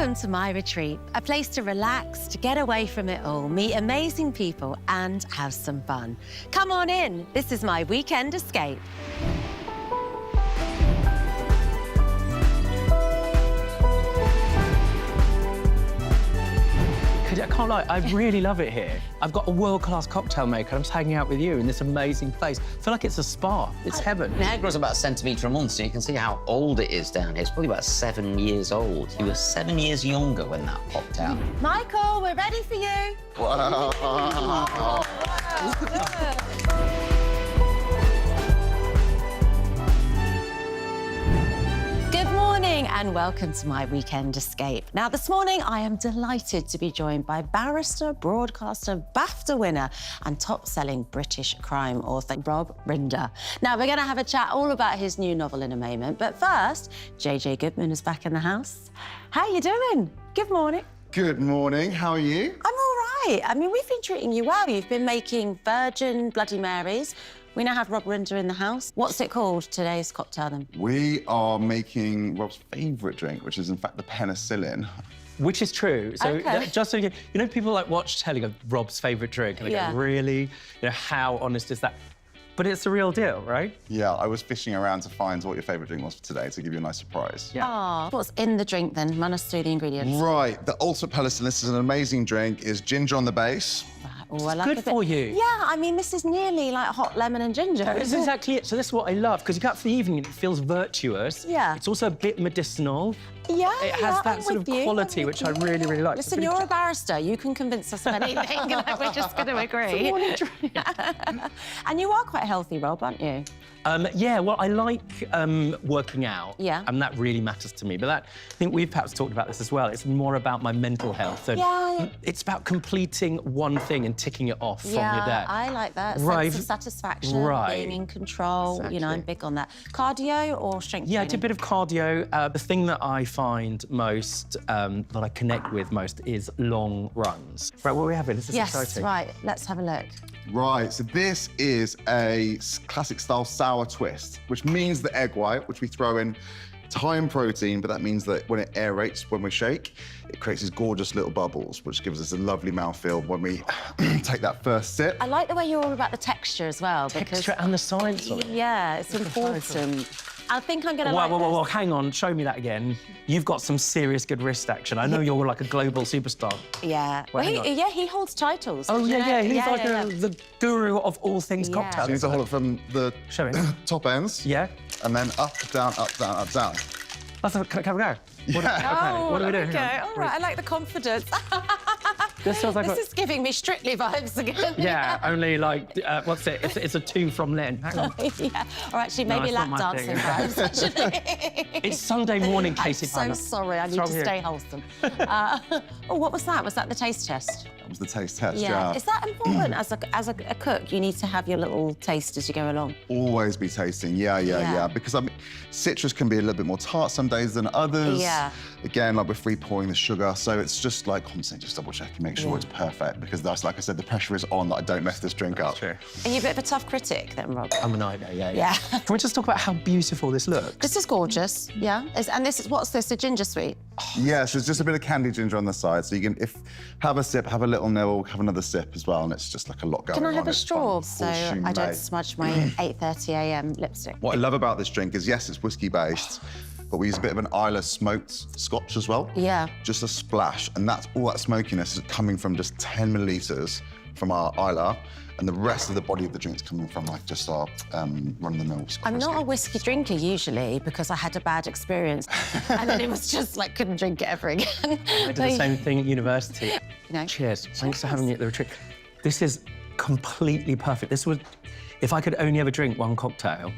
Welcome to my retreat, a place to relax, to get away from it all, meet amazing people and have some fun. Come on in, this is my weekend escape. I can't lie, I really love it here. I've got a world-class cocktail maker. I'm just hanging out with you in this amazing place. I feel like it's a spa. It's heaven. The head grows about a centimetre a month, so you can see how old it is down here. It's probably about 7 years old. You were 7 years younger when that popped out. Michael, we're ready for you. Wow. Good morning and welcome to my weekend escape. Now, this morning I am delighted to be joined by barrister, broadcaster, BAFTA winner and top-selling British crime author, Rob Rinder. Now, we're going to have a chat all about his new novel in a moment, but first, JJ Goodman is back in the house. How are you doing? Good morning. Good morning, how are you? I'm all right. I mean, we've been treating you well. You've been making virgin Bloody Marys. We now have Rob Rinder in the house. What's it called, today's cocktail, then? We are making Rob's favourite drink, which is in fact the penicillin. Which is true. So Okay. just so you know, people like watch telly, go, Rob's favourite drink, and they Yeah. go, really? You know, how honest is that? But it's the real deal, right? Yeah, I was fishing around to find what your favourite drink was for today to give you a nice surprise. Yeah. Oh, what's in the drink, then? Run us through the ingredients. Right, the ultimate penicillin, this is an amazing drink, is ginger on the base. Oh, I like good a bit- for you. Yeah, I mean, this is nearly like hot lemon and ginger, This is isn't it? exactly it. So this is what I love, because you go out for the evening and it feels virtuous. Yeah. It's also a bit medicinal. Yeah, It has yeah, that I'm sort with of you, quality, I'm which with I you. really, really like. Listen, you're a barrister. You can convince us of anything. Like, we're just going to agree. And you are quite healthy, Rob, aren't you? Yeah, well, I like working out. Yeah. And that really matters to me. But I think we've perhaps talked about this as well. It's more about my mental health. And Yeah. it's about completing one thing and ticking it off from your day. I like that. Right. Sense of satisfaction, Right. being in control. You know, I'm Exactly. big on that. Cardio or strength Yeah, I training? do a bit of cardio. The thing that I find most, that I connect with most is long runs. Right, what are we having? This is Yes, exciting. right. Let's have a look. Right, so this is a classic style sour twist, which means the egg white, which we throw in, it's high in protein, but that means that when it aerates, when we shake, it creates these gorgeous little bubbles, which gives us a lovely mouthfeel when we take that first sip. I like the way you're all about the texture as well. Texture and the science of it. Yeah, it's important. I think I'm going to like Well, this. hang on, show me that again. You've got some serious good wrist action. I know you're like a global superstar. Yeah. Well, hang on. He holds titles. Oh, did you know? yeah, he's like yeah. the guru of all things Yeah. cocktails. You need to hold it from the Show me. top ends. Yeah? And then up, down, up, down, up, down. Can we go? What, Yeah. okay, what do we do? Okay, Hang on. all right, I like the confidence. This feels like This is giving me Strictly vibes again. Yeah, only like, what's it? It's a 2 from Len. Hang on. Yeah. Or actually, maybe it's not lap my dancing thing. vibes, actually. It's Sunday morning, I'm Casey so Palmer. sorry, I need wrong to here? stay wholesome. Oh, what was that? Was that the taste test? That was the taste test, Yeah. yeah. Is that important as a cook? You need to have your little taste as you go along. Always be tasting, yeah. Because I mean, citrus can be a little bit more tart some days than others. Yeah. Again, like we're free pouring the sugar, so it's just like constantly just double checking, make sure it's perfect. Because that's, like I said, the pressure is on that I don't mess this drink up. True. Are you a bit of a tough critic then, Rob? I'm a nightmare, yeah. Yeah. Can we just talk about how beautiful this looks? This is gorgeous, yeah. And this is, what's this, a ginger sweet? Yeah, so it's just a bit of candied ginger on the side, so you can, have a sip, have a little nibble, have another sip as well, and it's just like a lot going on. Can I have a It's straw fun. so Horseshoe I don't May. smudge my 8:30 a.m. lipstick? What I love about this drink is, yes, it's whiskey-based, but we use a bit of an Islay smoked scotch as well. Yeah. Just a splash, and that's all that smokiness is coming from just 10 millilitres from our Islay, and the rest of the body of the drink's coming from like just our run-of-the-mill Scotch I'm not a whiskey. whiskey drinker usually because I had a bad experience and then it was just like couldn't drink it ever again. I did the same thing at university. You know. Cheers. Thanks for having me at the retreat. This is completely perfect. This would, if I could only ever drink one cocktail,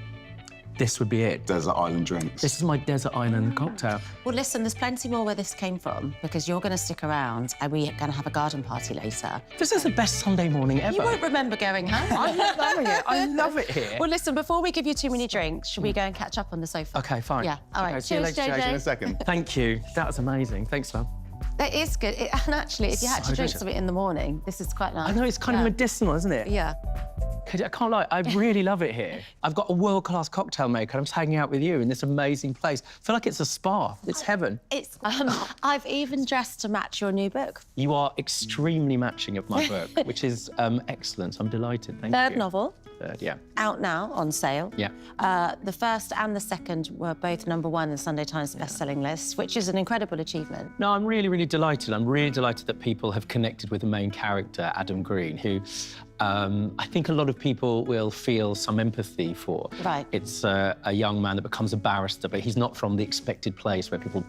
this would be it. Desert Island drinks. This is my desert island cocktail. Well, listen, there's plenty more where this came from because you're going to stick around and we're going to have a garden party later. This is the best Sunday morning ever. You won't remember going home. I'm loving it. I love it here. Well, listen, before we give you too many drinks, should we go and catch up on the sofa? Okay, fine. Yeah, all right. Okay, see you Cheers, later, See you in a JJ. second. Thank you. That was amazing. Thanks, man. That is good. And actually, if you had to So drink delicious. something in the morning, this is quite nice. I know it's kind of medicinal, isn't it? Yeah. I can't lie, I really love it here. I've got a world-class cocktail maker. I'm just hanging out with you in this amazing place. I feel like it's a spa. It's heaven. It's. I've even dressed to match your new book. You are extremely matching of my book, which is excellent. I'm delighted. Thank you. Third novel. Third, yeah. Out now on sale. Yeah. The first and the second were both number 1 in Sunday Times best-selling lists, which is an incredible achievement. No, I'm really, really delighted. I'm really delighted that people have connected with the main character, Adam Green, who I think a lot of people will feel some empathy for. Right. It's a young man that becomes a barrister, but he's not from the expected place where people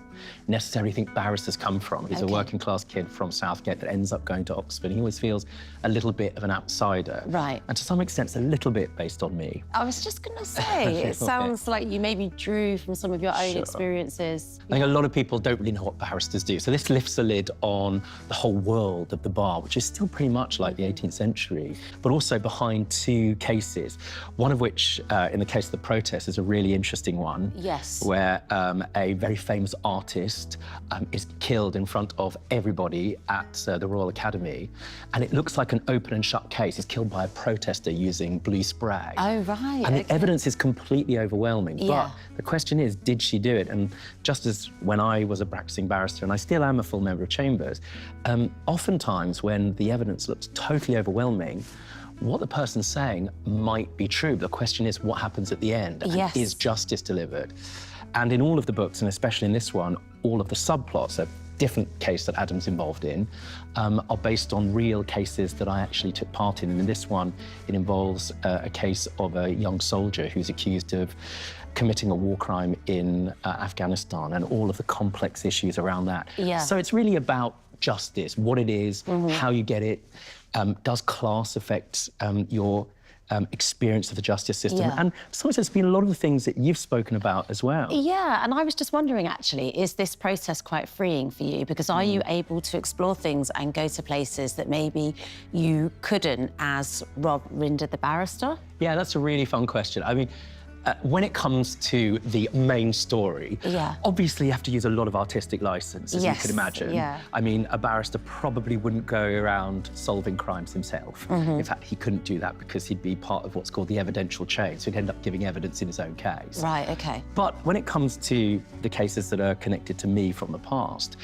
necessarily think barristers come from. He's a working-class kid from Southgate that ends up going to Oxford. He always feels a little bit of an outsider. Right. And to some extent, it's a little bit based on me. I was just going to say, it sounds like you maybe drew from some of your own experiences. I think a lot of people don't really know what barristers do. So this lifts the lid on the whole world of the bar, which is still pretty much like the 18th century, but also behind 2 cases, one of which, in the case of the protest, is a really interesting one. Yes. Where a very famous artist is killed in front of everybody at the Royal Academy. And it looks like an open and shut case. He's killed by a protester using blue spray. Oh, right. And the evidence is completely overwhelming. Yeah. But the question is, did she do it? And just as when I was a practicing barrister, and I still am a full member of Chambers, oftentimes when the evidence looks totally overwhelming, what the person's saying might be true. The question is, what happens at the end? And Yes. is justice delivered? And in all of the books, and especially in this one, all of the subplots, a different case that Adam's involved in, are based on real cases that I actually took part in. And in this one, it involves a case of a young soldier who's accused of committing a war crime in Afghanistan and all of the complex issues around that. Yeah. So it's really about justice, what it is, how you get it. Does class affect your experience of the justice system? Yeah. And sometimes there's been a lot of the things that you've spoken about as well. Yeah, and I was just wondering, actually, is this process quite freeing for you? Because are you able to explore things and go to places that maybe you couldn't as Rob Rinder, the barrister? Yeah, that's a really fun question. I mean, when it comes to the main story, obviously you have to use a lot of artistic license, as you can imagine. Yeah. I mean, a barrister probably wouldn't go around solving crimes himself. In fact, he couldn't do that because he'd be part of what's called the evidential chain, so he'd end up giving evidence in his own case. Right, OK. But when it comes to the cases that are connected to me from the past,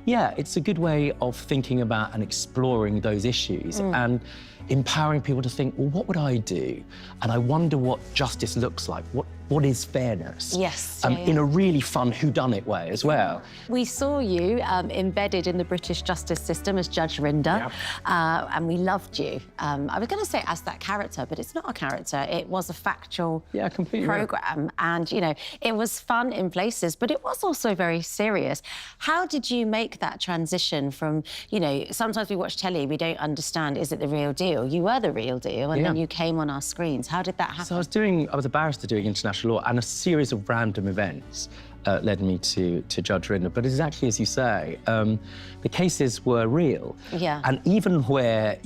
yeah, it's a good way of thinking about and exploring those issues and empowering people to think, well, what would I do? And I wonder what justice looks like. What is fairness? Yes. In a really fun whodunit way as well. We saw you embedded in the British justice system as Judge Rinder, and we loved you. I was going to say as that character, but it's not a character. It was a factual programme, and you know, it was fun in places, but it was also very serious. How did you make that transition from, you know, sometimes we watch telly, we don't understand, is it the real deal? You were the real deal, and then you came on our screens. How did that happen? So I was a barrister doing international law, and a series of random events led me to Judge Rinder. But exactly as you say, the cases were real. Yeah. And even where...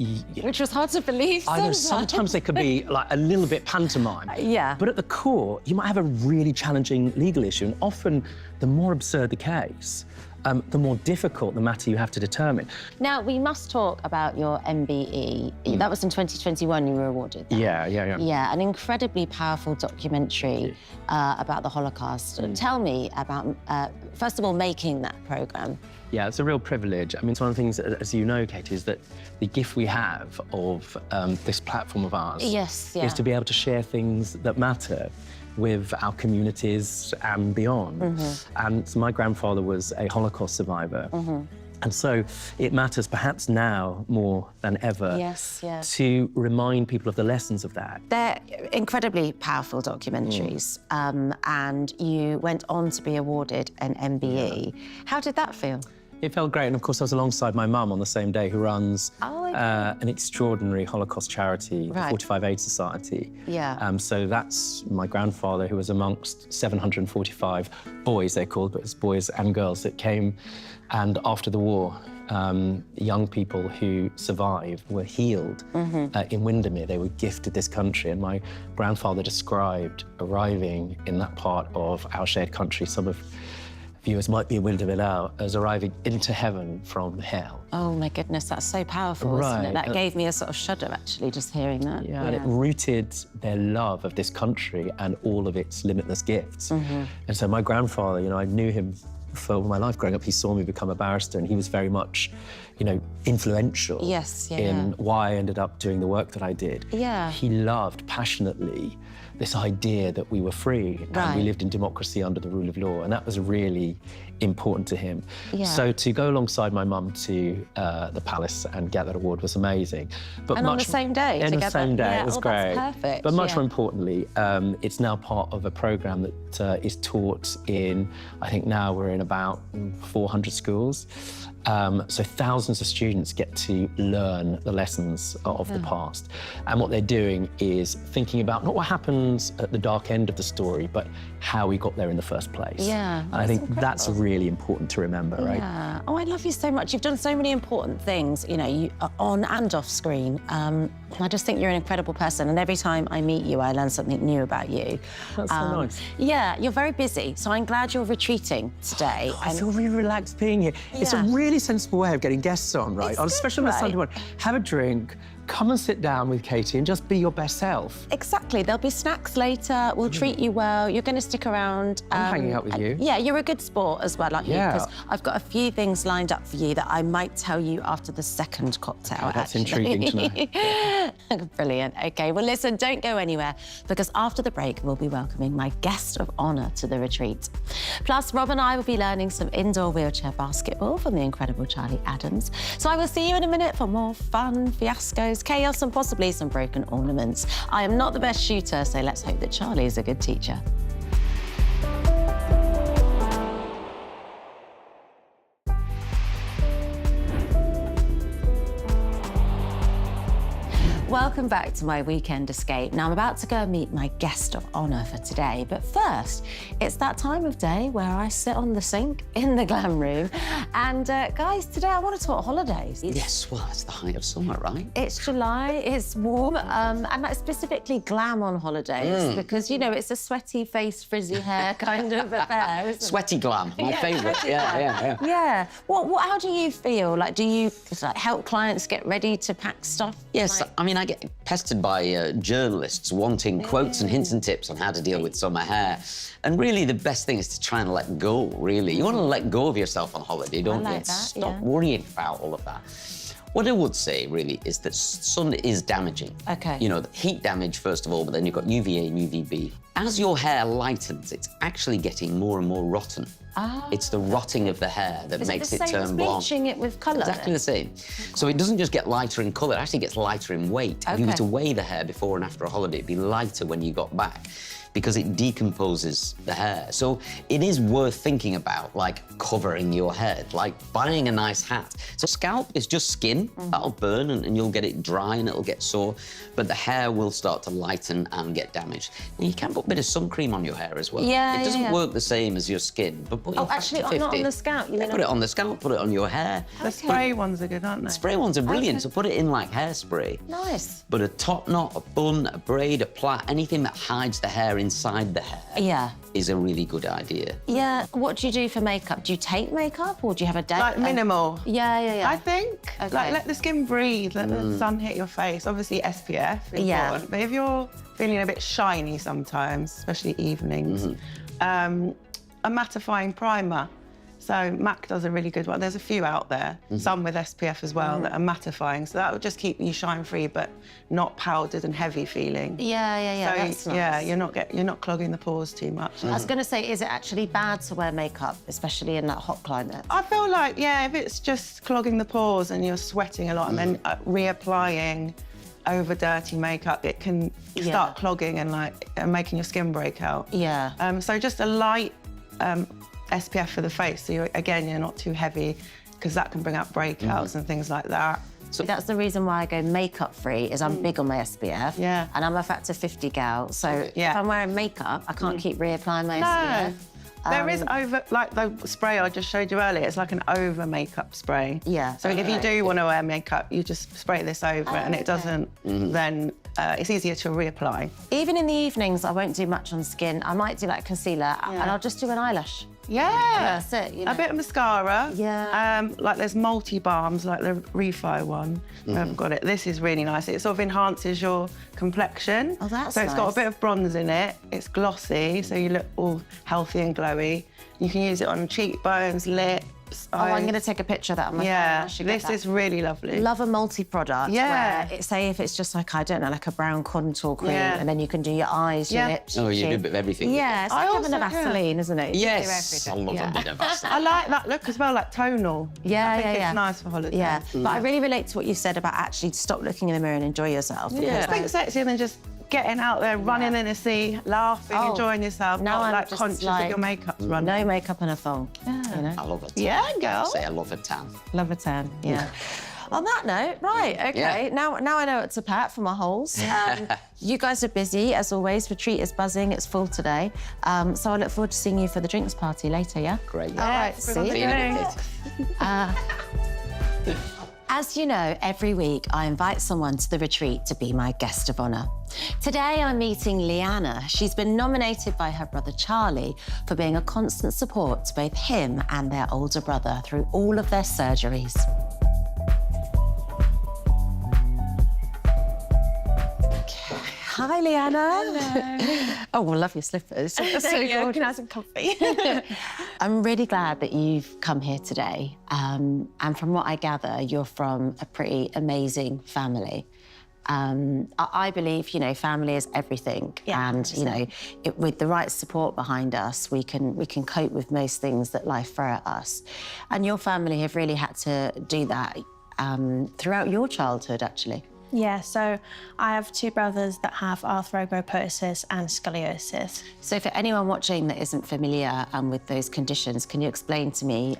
Which was hard to believe sometimes they could be like a little bit pantomime. Yeah. But at the core, you might have a really challenging legal issue, and often the more absurd the case, the more difficult the matter you have to determine. Now, we must talk about your MBE. That was in 2021 you were awarded that. Yeah. Yeah, an incredibly powerful documentary about the Holocaust. Tell me about, first of all, making that programme. Yeah, it's a real privilege. I mean, it's one of the things, as you know, Kate, is that the gift we have of this platform of ours is to be able to share things that matter with our communities and beyond. And so my grandfather was a Holocaust survivor. And so it matters perhaps now more than ever to remind people of the lessons of that. They're incredibly powerful documentaries, and you went on to be awarded an MBE. How did that feel? It felt great, and of course I was alongside my mum on the same day, who runs an extraordinary Holocaust charity, the 45 Aid Society. Yeah. So that's my grandfather, who was amongst 745 boys, they're called, but it's boys and girls that came. And after the war, young people who survived were healed in Windermere. They were gifted this country, and my grandfather described arriving in that part of our shared country, some of viewers might be aware of it now, as arriving into heaven from hell. Oh my goodness, that's so powerful, isn't it? That gave me a sort of shudder, actually, just hearing that. Yeah, and it rooted their love of this country and all of its limitless gifts. And so my grandfather, you know, I knew him for my life growing up. He saw me become a barrister, and he was very much, you know, influential in why I ended up doing the work that I did. Yeah. He loved passionately this idea that we were free and we lived in democracy under the rule of law, and that was really important to him. So to go alongside my mum to the palace and get that award was amazing. But on the same day together. On the same day, yeah, it was that's great. Perfect. But much more importantly, it's now part of a programme that is taught in, I think now we're in about 400 schools. So thousands of students get to learn the lessons of the past. And what they're doing is thinking about not what happens at the dark end of the story, but how we got there in the first place. Yeah, and I think that's really important to remember, right? Yeah. Oh, I love you so much. You've done so many important things, you know, you on and off screen. I just think you're an incredible person, and every time I meet you, I learn something new about you. That's so nice. Yeah, you're very busy, so I'm glad you're retreating today. I feel really relaxed being here. It's a really sensible way of getting guests on, right? Especially on a Sunday morning. Have a drink, come and sit down with Katie and just be your best self. Exactly. There'll be snacks later. We'll treat you well. You're going to stick around. I'm hanging out with you. Yeah, you're a good sport as well, aren't you? Because I've got a few things lined up for you that I might tell you after the second cocktail. Oh, that's intriguing to know. Brilliant. OK, well, listen, don't go anywhere, because after the break, we'll be welcoming my guest of honour to the retreat. Plus, Rob and I will be learning some indoor wheelchair basketball from the incredible Charlie Adams. So I will see you in a minute for more fun, fiascos, chaos, and possibly some broken ornaments. I am not the best shooter, so let's hope that Charlie is a good teacher. Welcome back to my weekend escape. Now, I'm about to go and meet my guest of honour for today, but first, it's that time of day where I sit on the sink in the glam room. And guys, today I want to talk holidays. Yes, well, it's the height of summer, right? It's July, it's warm, and like specifically glam on holidays, because, you know, it's a sweaty face, frizzy hair kind of affair, isn't it? Sweaty glam, my favourite. Yeah. Yeah. How do you feel? Like, do you help clients get ready to pack stuff? Yes, I mean, I get pestered by journalists wanting quotes and hints and tips on how to deal with summer hair. And really, the best thing is to try and let go, really. You want to let go of yourself on holiday, don't you? Stop worrying about all of that. What I would say, really, is that sun is damaging. OK. You know, the heat damage, first of all, but then you've got UVA and UVB. As your hair lightens, it's actually getting more and more rotten. It's the rotting of the hair that makes it turn blonde. Bleaching it with colour? Exactly the same. So it doesn't just get lighter in colour, it actually gets lighter in weight. If you were to weigh the hair before and after a holiday, it'd be lighter when you got back, because it decomposes the hair. So it is worth thinking about, like, covering your head, like buying a nice hat. So scalp is just skin, that'll burn and you'll get it dry and it'll get sore, but the hair will start to lighten and get damaged. And you can put a bit of sun cream on your hair as well. Yeah, it doesn't work the same as your skin, but put your actually, not on the scalp. You mean put it on the scalp, put it on your hair. The spray ones are good, aren't they? Spray ones are brilliant, so put it in like hairspray. Nice. But a top knot, a bun, a braid, a plait, anything that hides the hair inside the hair is a really good idea. Yeah. What do you do for makeup? Do you take makeup or do you have a day? Like minimal. Yeah. I think. Okay. Like, let the skin breathe, let the sun hit your face. Obviously, SPF is important. But if you're feeling a bit shiny sometimes, especially evenings, a mattifying primer. So MAC does a really good one. There's a few out there, some with SPF as well, that are mattifying. So that will just keep you shine-free, but not powdered and heavy feeling. Yeah. So that's nice. you're not clogging the pores too much. I was going to say, is it actually bad to wear makeup, especially in that hot climate? I feel like, if it's just clogging the pores and you're sweating a lot and then reapplying over dirty makeup, it can start clogging and making your skin break out. Yeah. So just a light SPF for the face, so you're not too heavy, because that can bring out breakouts and things like that. So that's the reason why I go makeup free, is I'm big on my SPF. Yeah. And I'm a factor 50 gal, so if I'm wearing makeup, I can't keep reapplying my SPF. There is like the spray I just showed you earlier, it's like an over makeup spray. Yeah. So if you do want to wear makeup, you just spray this over it, and it doesn't then, it's easier to reapply. Even in the evenings, I won't do much on skin. I might do like concealer and I'll just do an eyelash. Yeah. That's it, you know. A bit of mascara. Yeah. Like there's multi-balms, like the Refo one. I haven't got it. This is really nice. It sort of enhances your complexion. Oh, that's So it's got nice. a bit of bronze in it. It's glossy, so you look all healthy and glowy. You can use it on cheekbones, lips, Oh, I'm going to take a picture of that on my phone. I should get this that. is really lovely. Love a multi-product. Yeah. Where say if it's just like, I don't know, like a brown contour cream, Yeah. and then you can do your eyes, your lips, Oh, your you do a chin. bit of everything. Yeah, it's I like having a also- yeah. Vaseline, isn't it? You can do Yes, I everything. love a bit of Vaseline. I like that look as well, like tonal. Yeah, I think yeah, it's nice for holidays. Yeah, but I really relate to what you said about actually stop looking in the mirror and enjoy yourself. Yeah. Think sexier than just getting out there, running in the sea, laughing, Oh, enjoying yourself, now not I'm like just conscious like- of your makeup's running. No makeup and a thong. You know? I love a tan. Yeah, girl. Say I love a tan. Love a tan, yeah. On that note, right, okay, Yeah. now I know what to pack for my holes. You guys are busy, as always. Retreat is buzzing, it's full today. So I look forward to seeing you for the drinks party later, yeah? Great. All right, bring on see the you. drinks. As you know, every week I invite someone to the retreat to be my guest of honour. Today I'm meeting Leanna. She's been nominated by her brother Charlie for being a constant support to both him and their older brother through all of their surgeries. Hi, Leanna. Hello. Oh, I love your slippers. That's so Looking nice and comfy. I'm really glad that you've come here today. And from what I gather, you're from a pretty amazing family. I believe, you know, family is everything. Yeah, and, you know, with the right support behind us, we can cope with most things that life throw at us. And your family have really had to do that throughout your childhood, actually. Yeah, so I have two brothers that have arthrogryposis and scoliosis. So for anyone watching that isn't familiar with those conditions, can you explain to me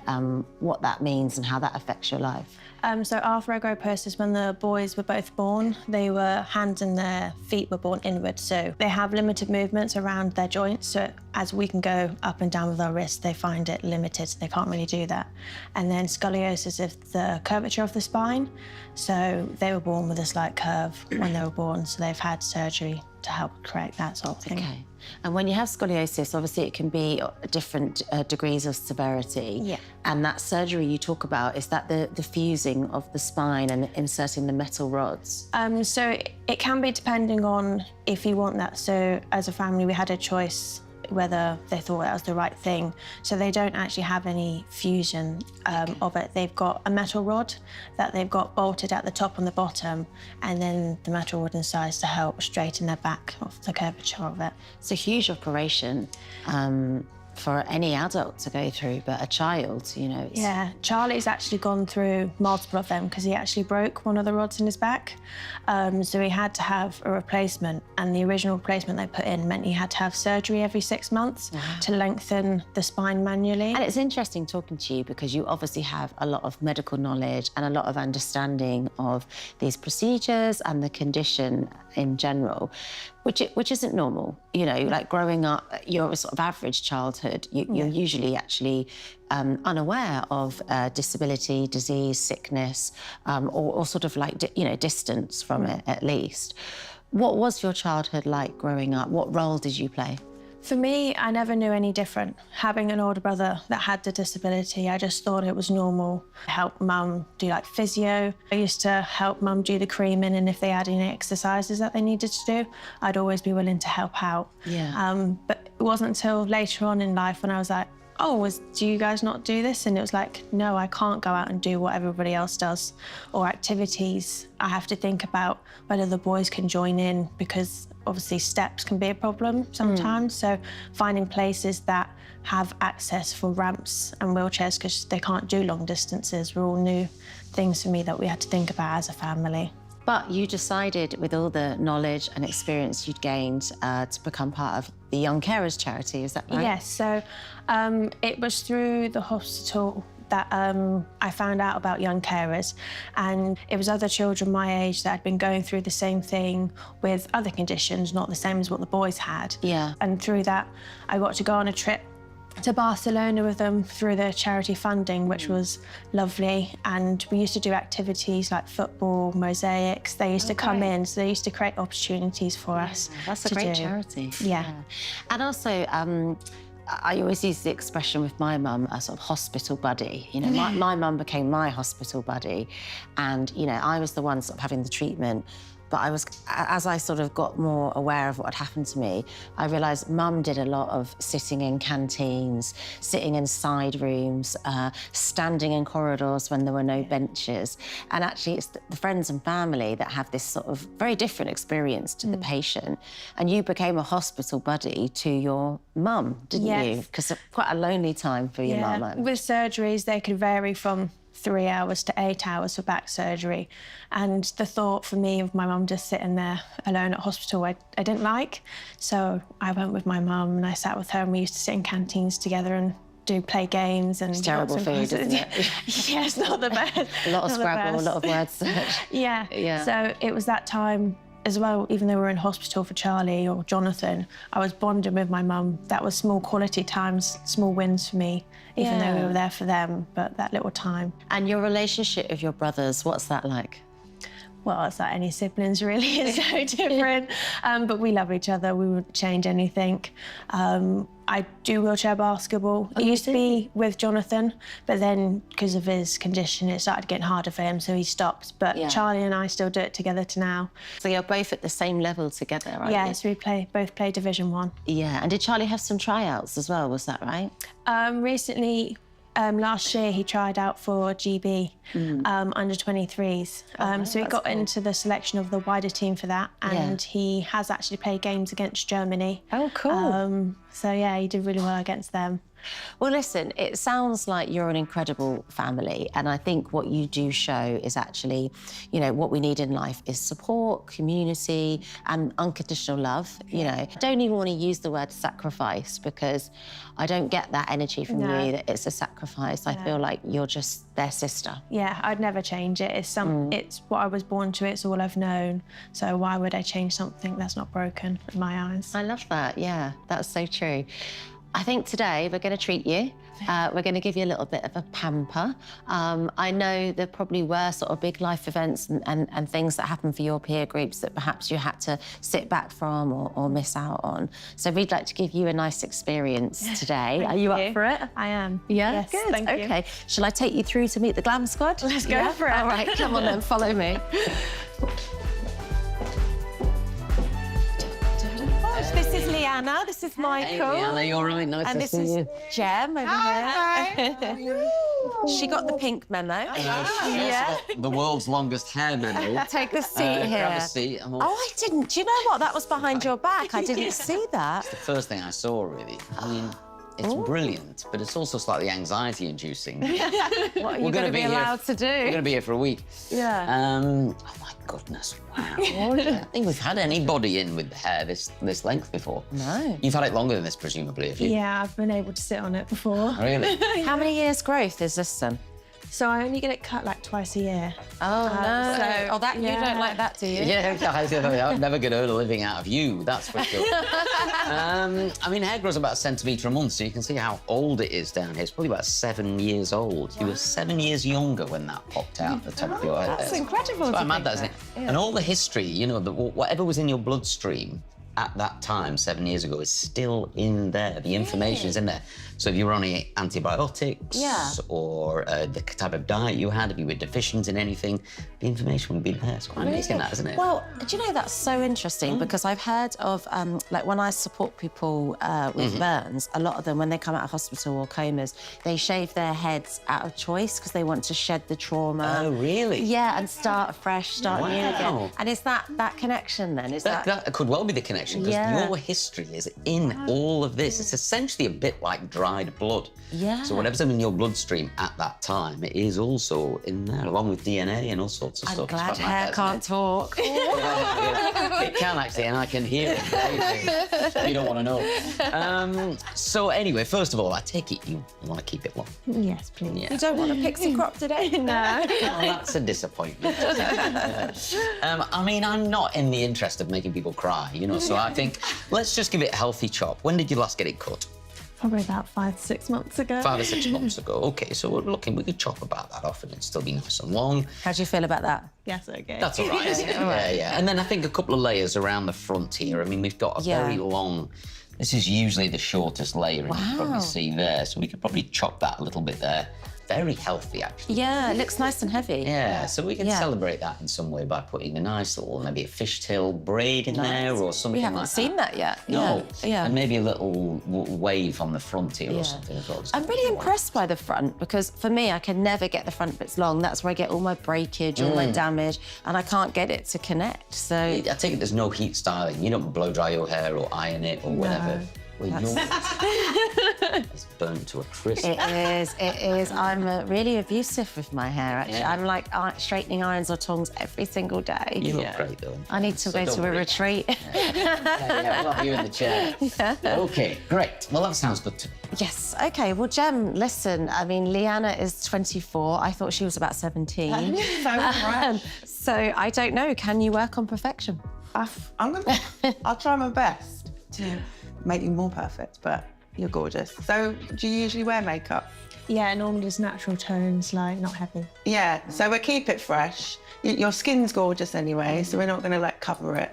what that means and how that affects your life? So arthrogryposis, when the boys were both born, their hands and their feet were born inward. So they have limited movements around their joints. So as we can go up and down with our wrists, they find it limited. So they can't really do that. And then scoliosis is the curvature of the spine. So they were born with a slight curve when they were born. So they've had surgery to help correct that sort of thing. Okay. And when you have scoliosis, obviously it can be different degrees of severity. Yeah. And that surgery you talk about, is that the fusing of the spine and inserting the metal rods? So it can be depending on if you want that. So as a family, we had a choice whether they thought that was the right thing. So they don't actually have any fusion of it. They've got a metal rod that they've got bolted at the top and the bottom, and then the metal rod inside to help straighten their back off the curvature of it. It's a huge operation for any adult to go through, but a child, you know. Yeah, Charlie's actually gone through multiple of them because he actually broke one of the rods in his back. So he had to have a replacement, and the original replacement they put in meant he had to have surgery every 6 months to lengthen the spine manually. And it's interesting talking to you because you obviously have a lot of medical knowledge and a lot of understanding of these procedures and the condition in general, which isn't normal. You know, like growing up, you're a sort of average childhood. You're usually actually unaware of disability, disease, sickness, or sort of like, distance from it at least. What was your childhood like growing up? What role did you play? For me, I never knew any different. Having an older brother that had the disability, I just thought it was normal. I helped mum do like physio. I used to help mum do the creaming, and if they had any exercises that they needed to do, I'd always be willing to help out. Yeah. But it wasn't until later on in life when I was like, oh, do you guys not do this? And it was like, no, I can't go out and do what everybody else does. Or activities, I have to think about whether the boys can join in, because obviously steps can be a problem sometimes. So finding places that have access for ramps and wheelchairs, because they can't do long distances, were all new things for me that we had to think about as a family. But you decided, with all the knowledge and experience you'd gained, to become part of the Young Carers charity, is that right? Yes, so it was through the hospital that I found out about Young Carers, and it was other children my age that had been going through the same thing with other conditions, not the same as what the boys had. Yeah. And through that, I got to go on a trip to Barcelona with them through the charity funding, which was lovely. And we used to do activities like football, mosaics. They used to come in, so they used to create opportunities for us. That's a to great do. charity. Yeah. And also, I always use the expression with my mum, a sort of hospital buddy. You know, my mum became my hospital buddy, and you know, I was the one sort of having the treatment. But as I sort of got more aware of what had happened to me, I realised Mum did a lot of sitting in canteens, sitting in side rooms, standing in corridors when there were no benches. And actually, it's the friends and family that have this sort of very different experience to the patient. And you became a hospital buddy to your mum, didn't you? Because it's quite a lonely time for your mum. With surgeries, they could vary from 3 hours to 8 hours for back surgery. And the thought for me of my mum just sitting there alone at hospital, I didn't like. So I went with my mum and I sat with her and we used to sit in canteens together and play games. And it's terrible food, isn't it? Yeah, it's not the best. A lot of Scrabble, a lot of word search. Yeah. So it was that time as well, even though we were in hospital for Charlie or Jonathan, I was bonding with my mum. That was small quality times, small wins for me, even though we were there for them, but that little time. And your relationship with your brothers, what's that like? Well, it's like any siblings, really. It's so different. But we love each other. We wouldn't change anything. I do wheelchair basketball. It used to be with Jonathan, but then because of his condition, it started getting harder for him, so he stopped. But Charlie and I still do it together to now. So you're both at the same level together, right? Yes, we both play Division 1. Yeah, and did Charlie have some tryouts as well, was that right? Recently, last year he tried out for GB under 23s. So he got into the selection of the wider team for that, and he has actually played games against Germany. Oh, cool. So yeah, he did really well against them. Well, listen, it sounds like you're an incredible family, and I think what you do show is actually, you know, what we need in life is support, community, and unconditional love. You know, I don't even want to use the word sacrifice because I don't get that energy from you that it's a sacrifice. I feel like you're just their sister. Yeah, I'd never change it. It's it's what I was born to. It's all I've known. So why would I change something that's not broken in my eyes? I love that. Yeah, that's so true. I think today we're going to treat you. We're going to give you a little bit of a pamper. I know there probably were sort of big life events and things that happened for your peer groups that perhaps you had to sit back from or miss out on. So we'd like to give you a nice experience today. Are you up for it? I am. Yeah? Yes, good. thank you. Okay. Shall I take you through to meet the Glam Squad? Let's go for it. All right, come on then, follow me. This is Leanna, this is Michael. Hey, Leanna, you all right? Nice to see you. And this is Jem over here. She got the pink memo. Yeah. The world's longest hair memo. Take a seat here. Grab a seat. Oh, I didn't. Do you know what? That was behind your back. I didn't see that. It's the first thing I saw, really. I mean, it's brilliant, but it's also slightly anxiety-inducing. What are you going to be allowed to do? We're going to be here for a week. Yeah. Oh, my goodness, wow. I don't think we've had anybody in with hair this length before. No. You've had it longer than this, presumably, have you? Yeah, I've been able to sit on it before. Really? How many years growth is this then? So I only get it cut like twice a year. Oh, no. You don't like that, do you? Yeah, I'd never get earn a living out of you, that's for sure. I mean, hair grows about 1 centimetre a month, so you can see how old it is down here. It's probably about 7 years old. You were 7 years younger when that popped out the top of your head. That's incredible. It's quite mad, that, isn't it? Yeah. And all the history, you know, whatever was in your bloodstream at that time, 7 years ago, is still in there. The information is in there. So if you were on any antibiotics or the type of diet you had, if you were deficient in anything, the information would be there. It's quite amazing, that, isn't it? Well, do you know, that's so interesting because I've heard of, like when I support people with burns, a lot of them, when they come out of hospital or comas, they shave their heads out of choice because they want to shed the trauma. Oh, really? Yeah, and start fresh, start new again. And is that connection then? Is that could well be the connection because your history is in all of this. It's essentially a bit like dried blood. Yeah. So whatever's in your bloodstream at that time, it is also in there, along with DNA and all sorts of stuff. I'm glad hair can't talk. It can actually, and I can hear it. You don't want to know. So anyway, first of all, I take it you want to keep it long. Yes, please. Yeah. You don't want a pixie crop today? No. Oh, that's a disappointment. I mean, I'm not in the interest of making people cry, you know, so I think let's just give it a healthy chop. When did you last get it cut? Probably about 5 to 6 months ago. 5 or 6 months ago. Okay, so we're looking, we could chop about that off and it'd still be nice and long. How do you feel about that? Yes, okay. That's all right, isn't it? Yeah. And then I think a couple of layers around the front here. I mean, we've got a very long This is usually the shortest layer, and you can probably see there. So we could probably chop that a little bit there. Very healthy, actually. Yeah, it looks nice and heavy. Yeah, so we can celebrate that in some way by putting a nice little, maybe a fishtail braid in there or something like that. We haven't seen that yet. No. Yeah. And maybe a little wave on the front here or something as well. I'm really impressed by the front because for me, I can never get the front bits long. That's where I get all my breakage, all my damage, and I can't get it to connect, so... I take it there's no heat styling. You don't blow dry your hair or iron it or whatever. Well, it's burnt to a crisp. It is. I'm really abusive with my hair, actually. I'm like straightening irons or tongs every single day. You look great, though. I need to go to a retreat. We'll have you in the chair. OK, great. Well, that sounds good to me. Yes, OK. Well, Jem, listen, I mean, Leanna is 24. I thought she was about 17. So I don't know. Can you work on perfection? I'll try my best to make you more perfect, but you're gorgeous. So do you usually wear makeup? Yeah, normally just natural tones, like not heavy. Yeah, so we'll keep it fresh. Your skin's gorgeous anyway, so we're not going to like cover it.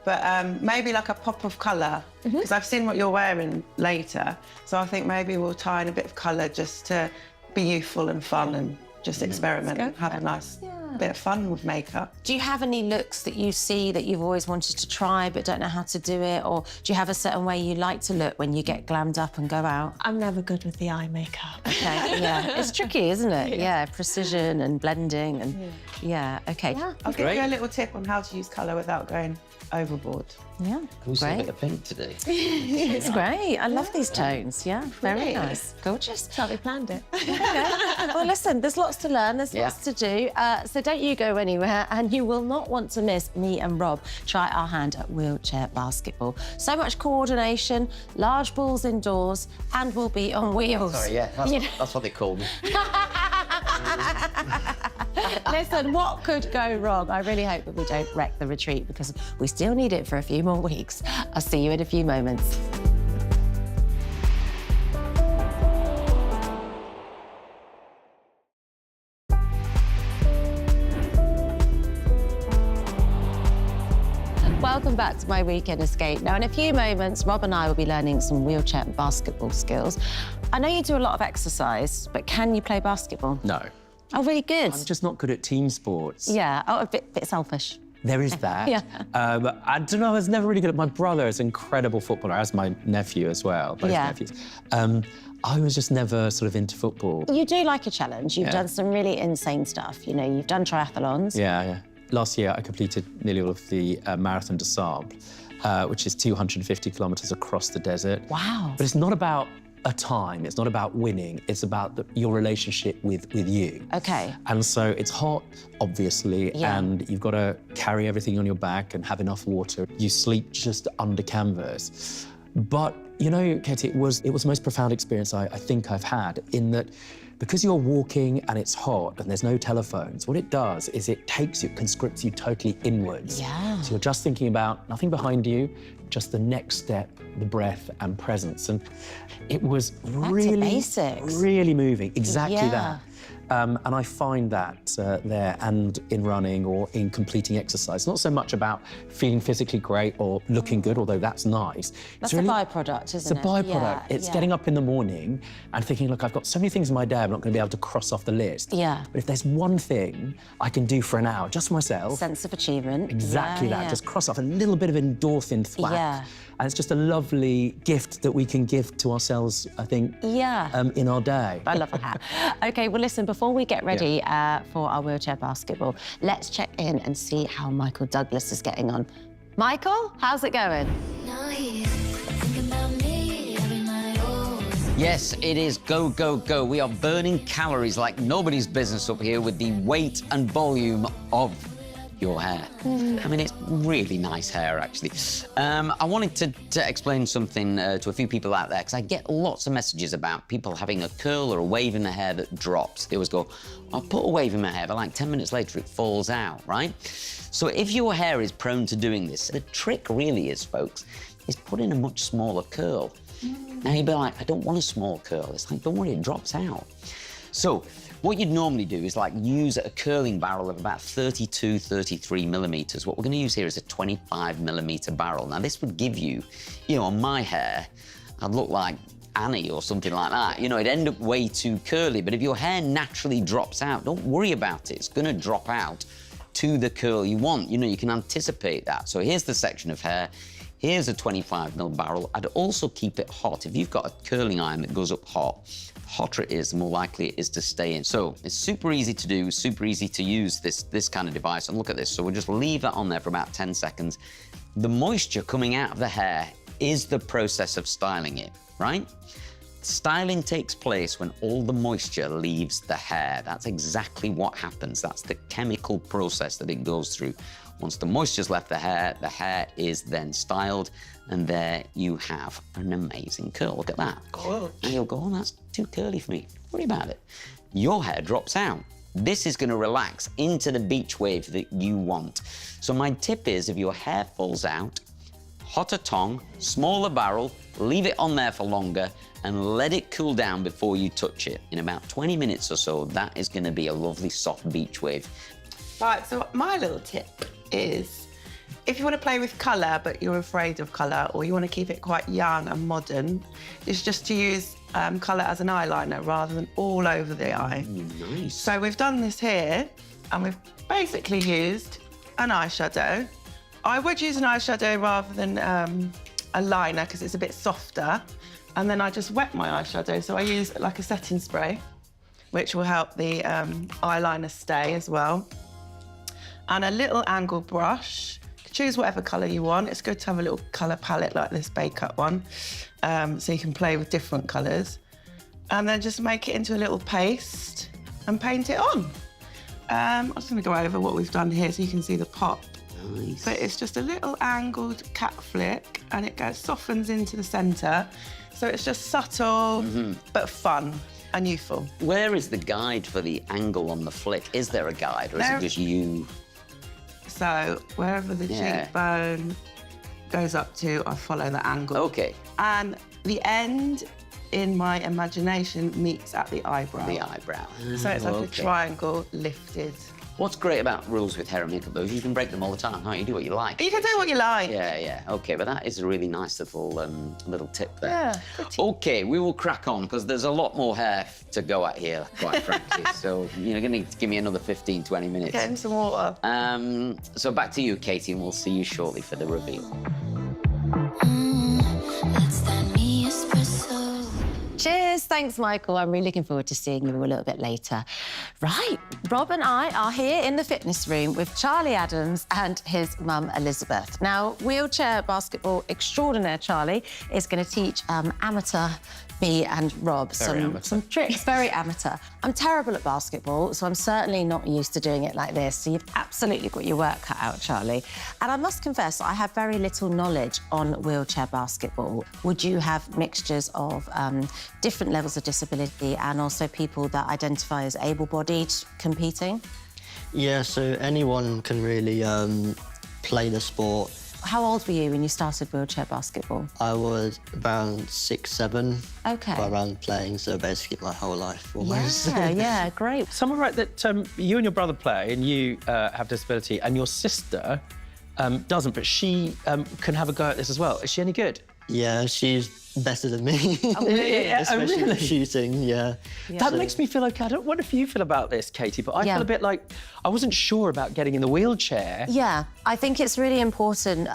But maybe like a pop of colour, because I've seen what you're wearing later. So I think maybe we'll tie in a bit of colour just to be youthful and fun and just experiment and have a nice bit of fun with makeup. Do you have any looks that you see that you've always wanted to try but don't know how to do it? Or do you have a certain way you like to look when you get glammed up and go out? I'm never good with the eye makeup. OK, yeah. It's tricky, isn't it? Yeah, precision and blending and... OK. I'll give you a little tip on how to use colour without going overboard. Yeah, Who's a great. bit of pink today? It's great. I love these tones. Yeah, very nice. Gorgeous. So we planned it. Okay. Well, listen, there's lots to learn. There's lots to do. So don't you go anywhere, and you will not want to miss me and Rob try our hand at wheelchair basketball. So much coordination, large balls indoors, and we'll be on wheels. Sorry, that's what they called me. Listen, what could go wrong? I really hope that we don't wreck the retreat because we still need it for a few more weeks. I'll see you in a few moments. Welcome back to my weekend escape. Now, in a few moments, Rob and I will be learning some wheelchair basketball skills. I know you do a lot of exercise, but can you play basketball? No. Oh, really good. I'm just not good at team sports. Yeah, a bit selfish. There is that. I don't know, I was never really good at... My brother is an incredible footballer, as my nephew as well, both nephews. I was just never sort of into football. You do like a challenge. You've done some really insane stuff. You know, you've done triathlons. Yeah. Last year, I completed nearly all of the Marathon des Sables, which is 250 kilometres across the desert. Wow. But it's not about a time, it's not about winning, it's about your relationship with you. OK. And so it's hot, obviously, and you've got to carry everything on your back and have enough water. You sleep just under canvas. But, you know, Katie, it was the most profound experience I think I've had, in that because you're walking and it's hot and there's no telephones, what it does is it takes you, conscripts you totally inwards. Yeah. So you're just thinking about nothing behind you, just the next step, the breath and presence. And it was really moving, exactly that. And I find that there and in running or in completing exercise, not so much about feeling physically great or looking good, although that's nice. That's a byproduct, isn't it? It's a byproduct. It's getting up in the morning and thinking, look, I've got so many things in my day I'm not going to be able to cross off the list. Yeah. But if there's one thing I can do for an hour, just for myself. Sense of achievement. Exactly that. Just cross off a little bit of endorphin thwack. Yeah. And it's just a lovely gift that we can give to ourselves, I think, in our day. I love that. OK, well, listen, before we get ready for our wheelchair basketball, let's check in and see how Michael Douglas is getting on. Michael, how's it going? Yes, it is go, go, go. We are burning calories like nobody's business up here with the weight and volume of your hair. I mean, it's really nice hair, actually. I wanted to explain something to a few people out there, because I get lots of messages about people having a curl or a wave in their hair that drops. They always go, I'll put a wave in my hair, but like 10 minutes later, it falls out, right? So if your hair is prone to doing this, the trick really is, folks, is put in a much smaller curl. Now, you'd be like, I don't want a small curl. It's like, don't worry, it drops out. So What you'd normally do is like use a curling barrel of about 32, 33 millimeters. What we're gonna use here is a 25 millimeter barrel. Now this would give you, you know, on my hair, I'd look like Annie or something like that. You know, it'd end up way too curly, but if your hair naturally drops out, don't worry about it. It's gonna drop out to the curl you want. You know, you can anticipate that. So here's the section of hair. Here's a 25 mil barrel. I'd also keep it hot. If you've got a curling iron that goes up hot, the hotter it is, the more likely it is to stay in. So it's super easy to do, super easy to use this kind of device. And look at this. So we'll just leave that on there for about 10 seconds. The moisture coming out of the hair is the process of styling it, right? Styling takes place when all the moisture leaves the hair. That's exactly what happens. That's the chemical process that it goes through. Once the moisture's left the hair is then styled, and there you have an amazing curl. Look at that. Cool. And you'll go, oh, that's too curly for me. Don't worry about it. Your hair drops out. This is gonna relax into the beach wave that you want. So my tip is, if your hair falls out, hotter tong, smaller barrel, leave it on there for longer, and let it cool down before you touch it. In about 20 minutes or so, that is gonna be a lovely soft beach wave. Right, so my little tip is, if you want to play with colour but you're afraid of colour, or you want to keep it quite young and modern, is just to use colour as an eyeliner rather than all over the eye. Nice. So we've done this here, and we've basically used an eyeshadow. I would use an eyeshadow rather than a liner because it's a bit softer. And then I just wet my eyeshadow. So I use like a setting spray, which will help the eyeliner stay as well. And a little angle brush. Choose whatever colour you want. It's good to have a little colour palette like this Bakeup one, so you can play with different colours. And then just make it into a little paste and paint it on. I'm just going to go over what we've done here so you can see the pop. Nice. But it's just a little angled cat flick, and it softens into the centre. So it's just subtle, but fun and youthful. Where is the guide for the angle on the flick? Is there a guide, or is it just you? So wherever the cheekbone goes up to, I follow the angle. Okay. And the end, in my imagination, meets at the eyebrow. The eyebrow. So it's like a triangle lifted. What's great about rules with hair and makeup, though, is you can break them all the time, can't you? Do what you like. You can do what you like. Yeah. Okay, but that is a really nice little tip there. Yeah, pretty. Okay, we will crack on, because there's a lot more hair to go at here, quite frankly. So you're gonna need to give me another 15, 20 minutes. Get in some water. So back to you, Katie, and we'll see you shortly for the reveal. Cheers, thanks, Michael. I'm really looking forward to seeing you a little bit later. Right, Rob and I are here in the fitness room with Charlie Adams and his mum, Elizabeth. Now, wheelchair basketball extraordinaire Charlie is going to teach amateur me and Rob some tricks, very amateur. I'm terrible at basketball, so I'm certainly not used to doing it like this. So you've absolutely got your work cut out, Charlie. And I must confess, I have very little knowledge on wheelchair basketball. Would you have mixtures of different levels of disability and also people that identify as able-bodied competing? Yeah, so anyone can really play the sport. How old were you when you started wheelchair basketball? I was around 6, 7. Okay. Around playing, so basically my whole life almost. Yeah, great. Someone wrote that you and your brother play and you have disability, and your sister doesn't, but she can have a go at this as well. Is she any good? Yeah, she's better than me. Oh, really? Especially really? shooting, yeah. That makes me feel okay. I don't wonder if you feel about this, Katie, but I feel a bit like I wasn't sure about getting in the wheelchair. Yeah, I think it's really important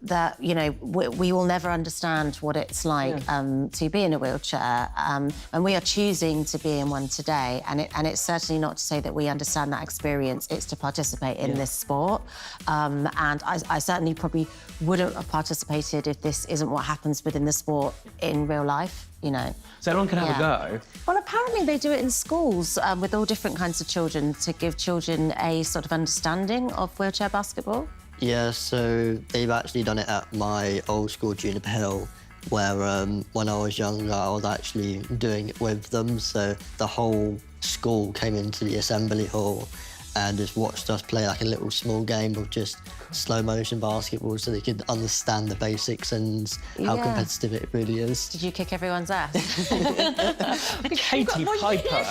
that, you know, we will never understand what it's like to be in a wheelchair, and we are choosing to be in one today, and it's certainly not to say that we understand that experience, it's to participate in this sport, and I certainly probably wouldn't have participated if this isn't what happens within the sport in real life, you know. So everyone can have a go? Well, apparently they do it in schools with all different kinds of children to give children a sort of understanding of wheelchair basketball. Yeah, so they've actually done it at my old school, Juniper Hill, where when I was younger, I was actually doing it with them. So the whole school came into the assembly hall and just watched us play like a little small game of just slow motion basketball so they could understand the basics and how competitive it really is. Did you kick everyone's ass? Katie Piper.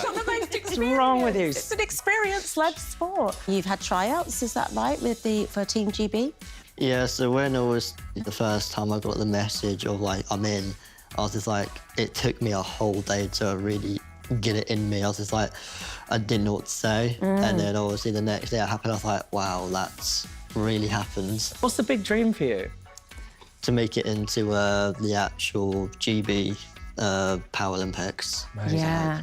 What's wrong with you? It's an experience-led sport. You've had tryouts, is that right, for Team GB? Yeah, so when it was the first time I got the message of like, I'm in, I was just like, it took me a whole day to really get it in me. I was just like, I didn't know what to say. And then obviously the next day it happened, I was like, wow, that's really happened. What's the big dream for you? To make it into the actual GB Paralympics. Yeah,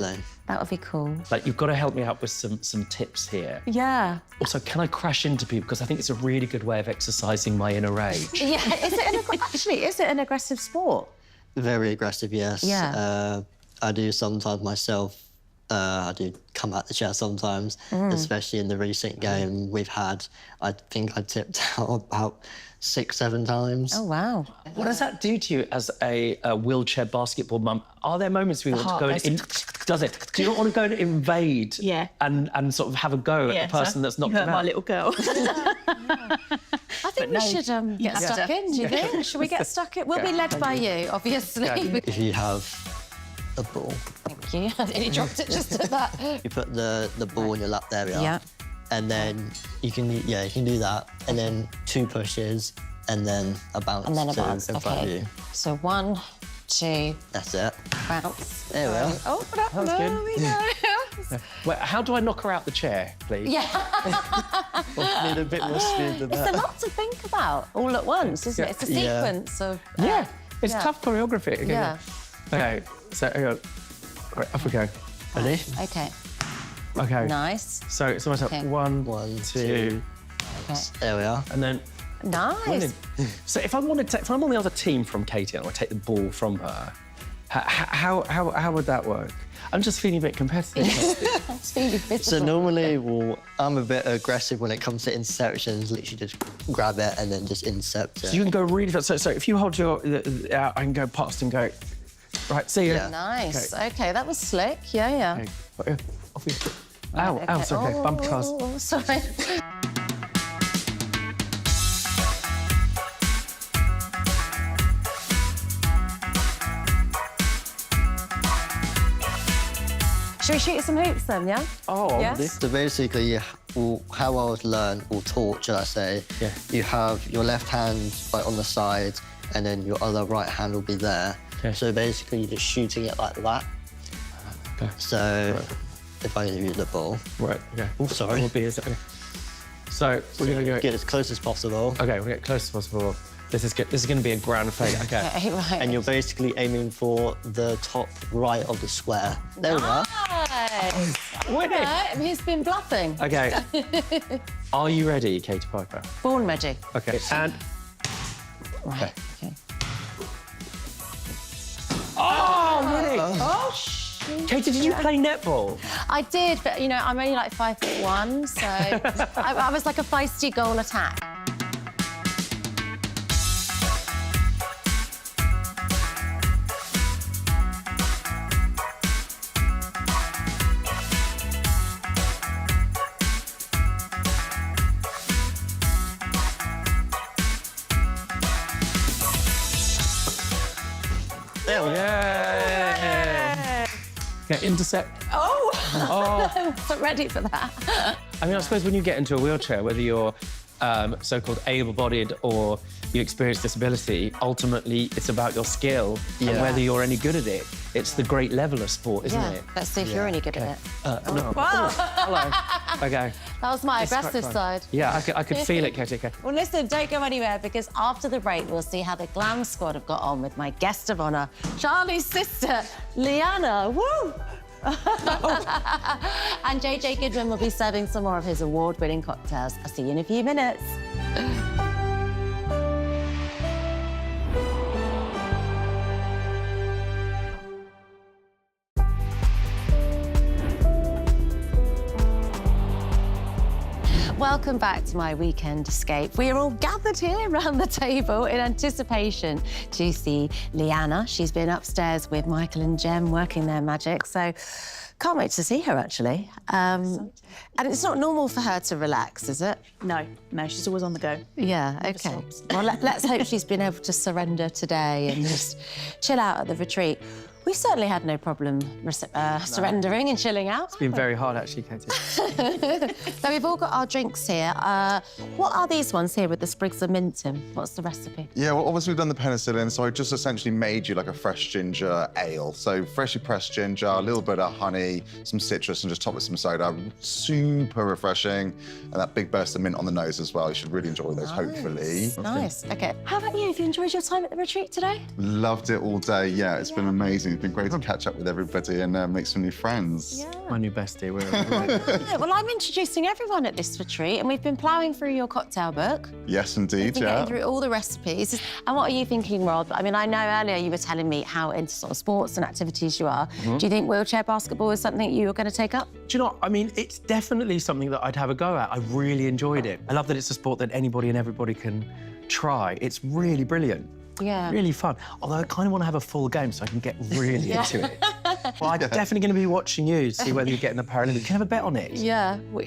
that would be cool. Like, you've got to help me out with some tips here. Yeah. Also, can I crash into people? Because I think it's a really good way of exercising my inner rage. Yeah, is it an aggressive sport? Very aggressive, yes. Yeah. I do sometimes myself. I do come at the chair sometimes, especially in the recent game we've had. I think I tipped out about 6-7 times. Oh, wow. What does that do to you as a wheelchair basketball mum? Are there moments where you want to go and... Does it? Do you not want to go and invade and sort of have a go at the person that's knocked out? My little girl. I think we should get stuck in, do you think? Should we get stuck in? We'll be led by you, obviously. If you have a ball. Thank you. And he dropped it just at that. You put the ball in your lap, there we are. Yeah. And then you can do that. And then 2 pushes, and then a bounce. And then a bounce, in front of you. So 1, 2... That's it. Bounce. There we are. Oh, That we go. Wait, how do I knock her out the chair, please? Yeah. Need a bit more speed than that. It's a lot to think about all at once, isn't it? It's a sequence of... It's tough choreography. Okay. Yeah. Okay, so hang on. Right, off we go. Ready? OK. Okay. Nice. So it's almost like 1, 2, Okay. There we are. and then Nice. winning. So if I'm on the other team from Katie and I take the ball from her, how would that work? I'm just feeling a bit competitive. It's feeling physical. So normally, I'm a bit aggressive when it comes to interceptions. Literally just grab it and then just intercept it. So you can go really fast. So if you hold your out, I can go past and go. Right, see you. Yeah. Nice. OK, that was slick. Yeah. Okay. Off we go. Ow, ow, sorry, okay, bump cars. Oh, sorry. Should we shoot some hoops then, yeah? Oh, yes? So basically, how I was learned, or taught, should I say, you have your left hand like on the side, and then your other right hand will be there. Okay. So basically, you're just shooting it like that. Okay. So if I use the ball. Right, okay. Oh, sorry. Okay. So we're going to go... Get as close as possible. OK, we'll get close as possible. This is good. This is going to be a grand failure. OK. Okay, right. And you're basically aiming for the top right of the square. There we are. Nice. Winning! He's been bluffing. OK. Are you ready, Katie Piper? Born ready. OK, and... Right. Okay. Oh, winning! Oh, Katie, did you play netball? I did, but, you know, I'm only like 5'1", so I was like a feisty goal attack. There we go. Okay, intercept. Oh! I wasn't ready for that. I mean, I suppose when you get into a wheelchair, whether you're so-called able-bodied or you experience disability, ultimately it's about your skill and whether you're any good at it. It's the great level of sport, isn't it? Let's see if you're any good at it. No. Wow. Hello. Okay. That was my aggressive side. Yeah, I could feel it, Katie. Okay. Well, listen, don't go anywhere, because after the break, we'll see how the Glam Squad have got on with my guest of honour, Charlie's sister, Liana. Woo! And JJ Goodman will be serving some more of his award-winning cocktails. I'll see you in a few minutes. Welcome back to my weekend escape. We are all gathered here around the table in anticipation to see Liana. She's been upstairs with Michael and Jem working their magic. So Can't wait to see her, actually. And it's not normal for her to relax, is it? No, she's always on the go. Yeah, OK. Well, let's hope she's been able to surrender today and just chill out at the retreat. We certainly had no problem surrendering and chilling out. It's been very hard, actually, Katie. So we've all got our drinks here. What are these ones here with the sprigs of mint in? What's the recipe? Yeah, well, obviously we've done the penicillin, so I just essentially made you like a fresh ginger ale. So freshly pressed ginger, a little bit of honey, some citrus, and just top with some soda. Super refreshing. And that big burst of mint on the nose as well. You should really enjoy those, hopefully. Nice, OK. How about you? Have you enjoyed your time at the retreat today? Loved it all day, yeah. It's been amazing. It's been great to catch up with everybody and make some new friends. Yeah. My new bestie. Yeah, well, I'm introducing everyone at this retreat, and we've been ploughing through your cocktail book. Yes, indeed, We've been getting through all the recipes. And what are you thinking, Rob? I mean, I know earlier you were telling me how into sort of sports and activities you are. Do you think wheelchair basketball is something you're going to take up? Do you know what? I mean, it's definitely something that I'd have a go at. I really enjoyed it. I love that it's a sport that anybody and everybody can try. It's really brilliant. Yeah. Really fun. Although I kind of want to have a full game so I can get really into it. Well, I'm definitely going to be watching you to see whether you get in the Paralympics. Can I have a bet on it? Yeah. We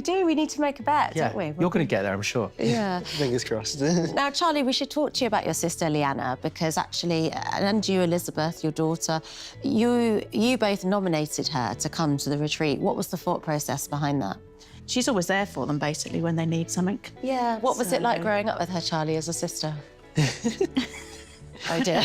do. We need to make a bet, don't we? You're going to get there, I'm sure. Yeah. Fingers crossed. Now, Charlie, we should talk to you about your sister, Leanna, because actually, and you, Elizabeth, your daughter, you both nominated her to come to the retreat. What was the thought process behind that? She's always there for them, basically, when they need something. Yeah. What was it like growing up with her, Charlie, as a sister? Oh dear.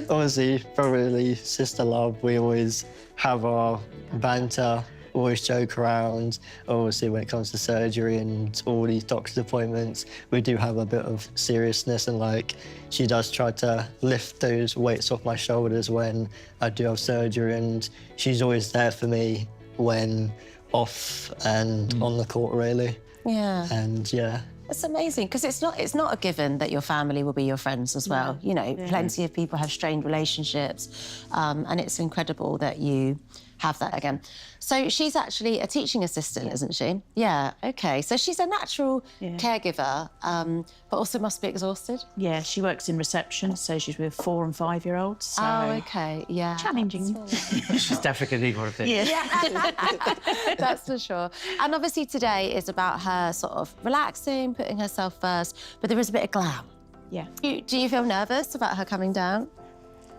Obviously, brotherly sister love. We always have our banter, always joke around. Obviously, when it comes to surgery and all these doctor's appointments, we do have a bit of seriousness, and like she does try to lift those weights off my shoulders when I do have surgery, and she's always there for me when off and on the court, really. Yeah. And yeah. It's amazing, because it's not a given that your family will be your friends as well. You know, plenty of people have strained relationships, and it's incredible that you have that again. So she's actually a teaching assistant, isn't she? Yeah, OK. So she's a natural caregiver, but also must be exhausted. Yeah, she works in reception, so she's with 4- and 5-year-olds. So Oh, OK, yeah. challenging. She's definitely going to need one of these. Yeah. That's for sure. And obviously today is about her sort of relaxing, putting herself first, but there is a bit of glam. Yeah. Do you feel nervous about her coming down?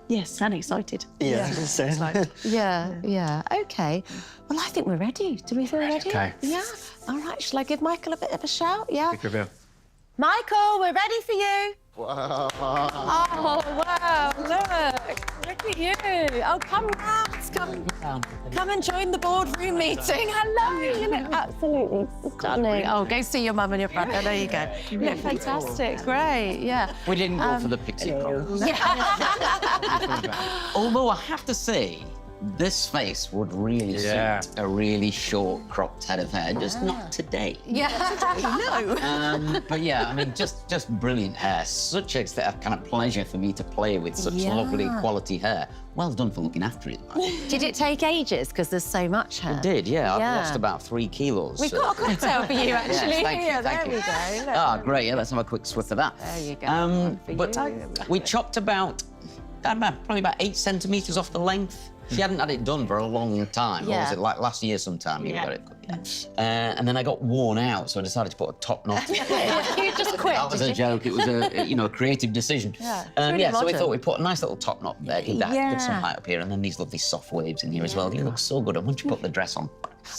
Yes, and excited. Yeah. So. Yeah. OK. Well, I think we're ready. Do we feel ready? OK. Yeah. All right, shall I give Michael a bit of a shout? Yeah. Big reveal. Michael, we're ready for you. Wow. Oh, wow, look at you. Oh, come round, come and join the boardroom meeting. Hello, you look absolutely stunning. Oh, go see your mum and your brother, there you go. You look fantastic, great, yeah. We didn't go for the pixie cut. Yeah. Although I have to say, this face would really suit a really short, cropped head of hair, just not today. Yeah, no. But yeah, I mean, just brilliant hair. Such a kind of pleasure for me to play with such lovely quality hair. Well done for looking after it. Did it take ages? Because there's so much hair. It did, yeah. I've lost about 3 kilos. We've got a cocktail for you, actually. Yes, thank you. There we go. Ah, great. Yeah, let's have a quick swiff of that. There you go. But we chopped probably about 8 centimetres off the length. She hadn't had it done for a long time. What was it, like last year sometime you got it? And then I got worn out, so I decided to put a top knot. You just quit. That was a joke. It was a creative decision. Really so we thought we'd put a nice little top knot there, did that, get some height up here, and then these lovely soft waves in here as well. You look so good. And once you put the dress on.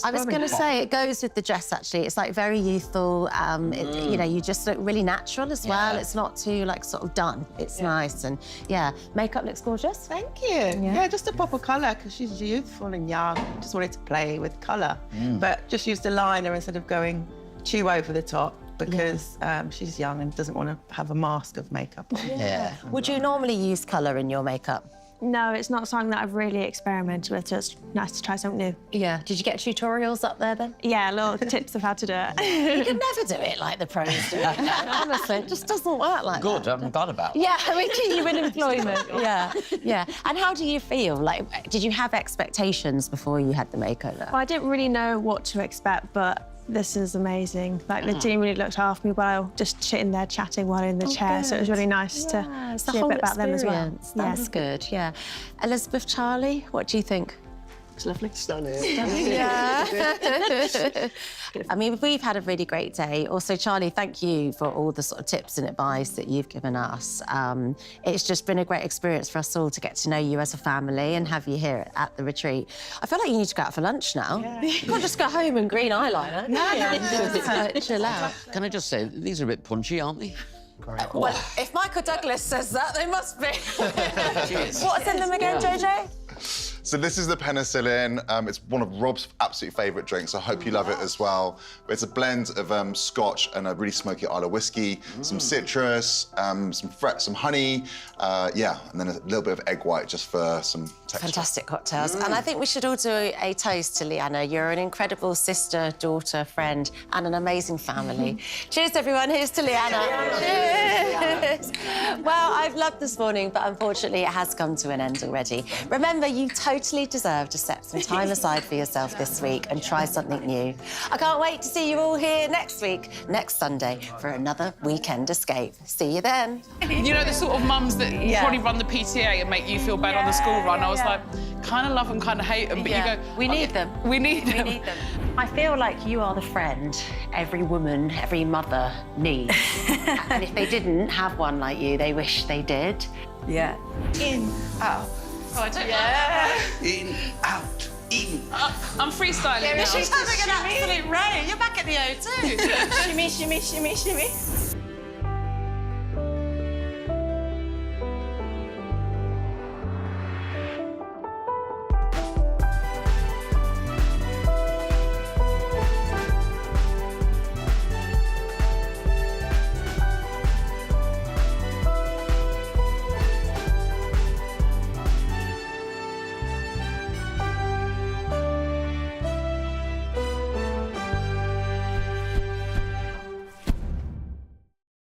I was going to say, it goes with the dress, actually. It's like very youthful. You know, you just look really natural as well. It's not too like sort of done. It's nice, and makeup looks gorgeous. Thank you. Yeah, just a pop of colour, because she's youthful and young. Just wanted to play with colour, but just used a liner instead of going too over the top, because she's young and doesn't want to have a mask of makeup on. Would you normally use colour in your makeup? No, it's not something that I've really experimented with, so it's nice to try something new. Yeah. Did you get tutorials up there then? Yeah, little tips of how to do it. You can never do it like the pros do. Honestly, it just doesn't work like that. Good, I haven't thought about it. Yeah, we keep you in employment. Yeah. And how do you feel? Like, did you have expectations before you had the makeover? Well, I didn't really know what to expect, but this is amazing. Like, the team really looked after me while just sitting there chatting while in the chair. So it was really nice to see a bit about them as well. That's good, yeah. Elizabeth, Charlie, what do you think? It's lovely. Stunning. Yeah. I mean, we've had a really great day. Also, Charlie, thank you for all the sort of tips and advice that you've given us. It's just been a great experience for us all to get to know you as a family and have you here at the retreat. I feel like you need to go out for lunch now. Yeah. You can't just go home and green eyeliner. No. Chill out. Can I just say, these are a bit punchy, aren't they? Well, if Michael Douglas says that, they must be. What's in them again, JJ? So this is the penicillin. It's one of Rob's absolute favourite drinks. I hope you love it as well. It's a blend of Scotch and a really smoky Isla whiskey, some citrus, some honey, yeah, and then a little bit of egg white just for some texture. Fantastic cocktails. And I think we should all do a toast to Leanna. You're an incredible sister, daughter, friend, and an amazing family. Cheers, everyone. Here's to Leanna. Cheers. Well, I've loved this morning, but unfortunately it has come to an end already. Remember, you totally deserve to set some time aside for yourself this week and try something new. I can't wait to see you all here next week, next Sunday, for another weekend escape. See you then. You know, the sort of mums that probably run the PTA and make you feel bad on the school run. I was like, kind of love them, kind of hate them, but you go... We need them. We need them. We need them. I feel like you are the friend every woman, every mother needs. And if they didn't have one like you, they wish they did. Yeah. In, out. Oh, I don't know. In, out, in. I'm freestyling now. She's having an absolute rave. You're back at the O2. Shimmy, shimmy, shimmy, shimmy.